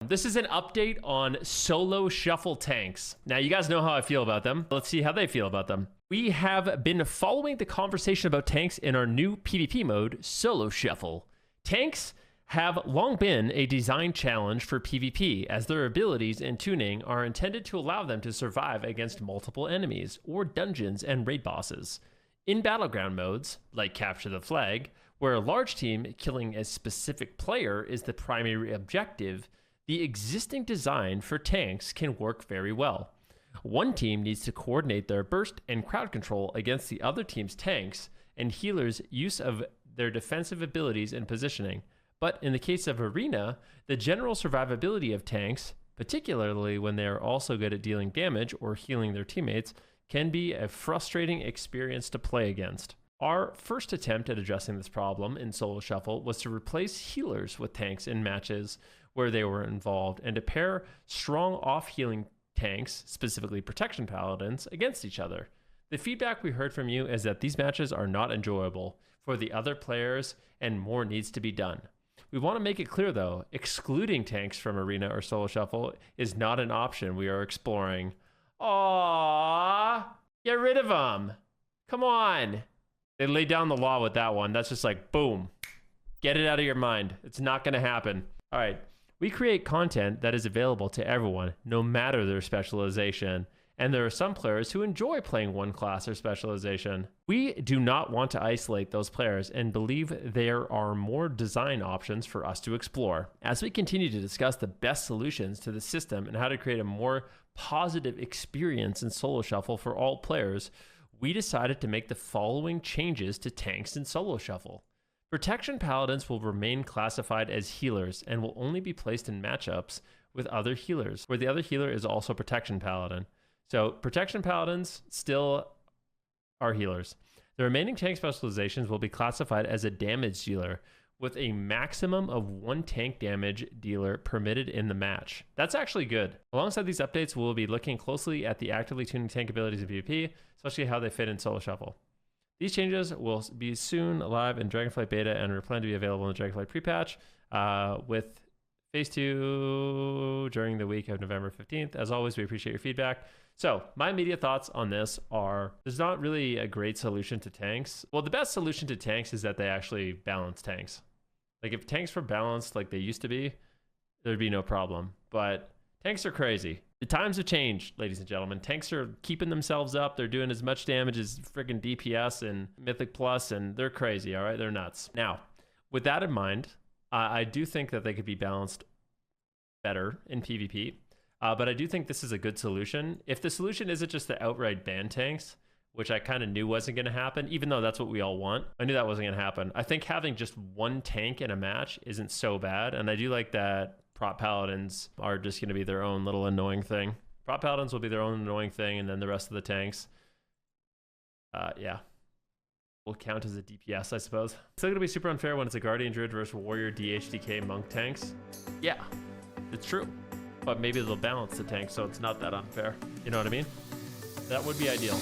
This is an update on solo shuffle tanks. Now, you guys know how I feel about them. Let's see how they feel about them. We have been following the conversation about tanks in our new PvP mode, Solo Shuffle. Tanks have long been a design challenge for PvP, as their abilities and tuning are intended to allow them to survive against multiple enemies or dungeons and raid bosses. In battleground modes, like Capture the Flag, where a large team killing a specific player is the primary objective, the existing design for tanks can work very well. One team needs to coordinate their burst and crowd control against the other team's tanks and healers' use of their defensive abilities and positioning. But in the case of Arena, the general survivability of tanks, particularly when they are also good at dealing damage or healing their teammates, can be a frustrating experience to play against. Our first attempt at addressing this problem in Solo Shuffle was to replace healers with tanks in matches where they were involved and to pair strong off-healing tanks, specifically protection paladins, against each other. The feedback we heard from you is that these matches are not enjoyable for the other players and more needs to be done. We want to make it clear though, excluding tanks from Arena or Solo Shuffle is not an option we are exploring. Aww, get rid of them. Come on. They laid down the law with that one. That's just like, boom, get it out of your mind. It's not going to happen. All right. We create content that is available to everyone, no matter their specialization, and there are some players who enjoy playing one class or specialization. We do not want to isolate those players and believe there are more design options for us to explore. As we continue to discuss the best solutions to the system and how to create a more positive experience in Solo Shuffle for all players, we decided to make the following changes to tanks in Solo Shuffle. Protection Paladins will remain classified as healers and will only be placed in matchups with other healers, where the other healer is also Protection Paladin. So Protection Paladins still are healers. The remaining tank specializations will be classified as a damage dealer, with a maximum of 1 tank damage dealer permitted in the match. That's actually good. Alongside these updates, we'll be looking closely at the actively tuning tank abilities in PvP, especially how they fit in Solo Shuffle. These changes will be soon live in Dragonflight Beta and are planned to be available in the Dragonflight pre-patch with Phase 2 during the week of November 15th. As always, we appreciate your feedback. So my immediate thoughts on this are there's not really a great solution to tanks. Well, the best solution to tanks is that they actually balance tanks. Like if tanks were balanced like they used to be, there'd be no problem. But tanks are crazy. The times have changed, ladies and gentlemen. Tanks are keeping themselves up. They're doing as much damage as freaking DPS and Mythic Plus, and they're crazy, all right? They're nuts. Now, with that in mind, I do think that they could be balanced better in PvP, but I do think this is a good solution. If the solution isn't just to outright ban tanks, which I kind of knew wasn't going to happen, even though that's what we all want, I knew that wasn't going to happen. I think having just one tank in a match isn't so bad, and I do like that Prop Paladins are just going to be their own little annoying thing. Prop Paladins will be their own annoying thing, and then the rest of the tanks, yeah, will count as a DPS, I suppose. It's still going to be super unfair when it's a Guardian Druid versus Warrior DHDK Monk tanks. Yeah, it's true. But maybe they'll balance the tank so it's not that unfair. You know what I mean? That would be ideal.